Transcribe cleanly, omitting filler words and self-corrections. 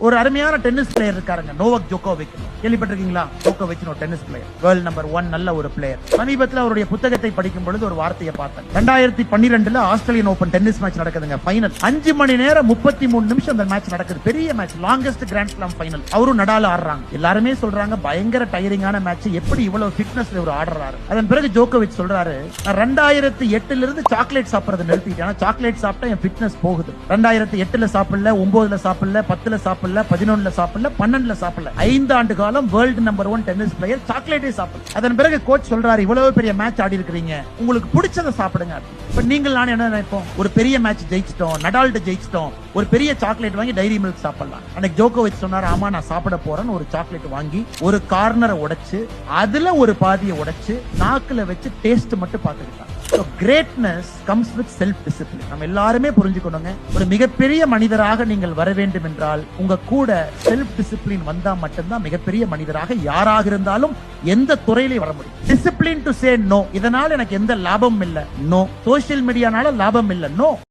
ஒரு அருமையான tennis player இருக்காருங்க, நோவக் ஜோகோவிக். கேள்விப்பட்டிருக்கீங்களா? ஜோகோவிச் ஒரு டென்னிஸ் பிளேயர், வேர்ல்ட் நம்பர் 1, நல்ல ஒரு பிளேயர். சமீபத்தில் அவருடைய புத்தகத்தை படிக்கும் பொழுது ஒரு வார்த்தையை பார்த்தேன். 2012 ஆஸ்திரேலியன் ஓபன் டென்னிஸ் மேட்ச் நடக்குதுங்க, ஃபைனல். 5 மணி நேரம் 33 நிமிஷம் அந்த மேட்ச் நடக்குது. பெரிய match, longest grand slam final. அவரும் நடால் ஆடுறாங்க. எல்லாருமே சொல்றாங்க பயங்கர டயரிங்கான மேட்ச், எப்படி இவ்வளவு ஃபிட்னஸ்ல இவர் ஆடுறாரு. அதன் பிறகு ஜோகோவிச் சொல்றாரு, நான் 2008 இருந்து சாக்லேட் சாப்பிடுறதை நிறுத்திட்டேன். சாக்லேட் சாப்பிட்டா என் ஃபிட்னஸ் போகுது. 2008 சாப்பிடல, 9 சாப்பிடல, 10 சாப்பிடல, 11 சாப்பிடல, 12 சாப்பிடல. 5 ஆண்டு காலம் வேர்ல்ட் நம்பர் 1 டென்னிஸ் பிளேயர் சாக்லேட்டே சாப்பிடல. அதன் பிறகு கோச் சொல்றாரு, இவ்வளவு பெரிய மேட்ச் ஆடி இருக்கீங்க, உங்களுக்கு பிடிச்சதை சாப்பிடுங்க. இப்ப நீங்கள் நான் என்ன நினைப்போம், ஒரு பெரிய மேட்ச் ஜெயிச்சிட்டோம், நடால்ட்ட ஜெயிச்சிட்டோம், ஒரு பெரிய சாக்லேட் வாங்கி டைரி மில்க் சாப்பிடலாம். அன்னைக்கு ஜோகோவிச் சொன்னாரு, ஆமா நான் சாப்பிட போறேன்னு ஒரு சாக்லேட் வாங்கி ஒரு கார்னரை உடைச்சு அதுல ஒரு பாதியை உடைச்சு நாக்குல வச்சு டேஸ்ட் மட்டும் பார்த்துக்கிட்டான். So greatness comes with self discipline. நம்ம எல்லாருமே புரிஞ்சுக்கணுங்க, ஒரு மிகப்பெரிய மனிதராக நீங்கள் வர வேண்டும் என்றால் உங்க கூட செல்ஃப் டிசிப்ளின் வந்தா மட்டும்தான் மிகப்பெரிய மனிதராக யாராக இருந்தாலும் எந்த துறையிலே வர முடியும். டிசிப்ளின் டு சே நோ, இதனால எனக்கு எந்த லாபமும் இல்ல, நோ. சோசியல் மீடியானால லாபம் இல்ல, நோ.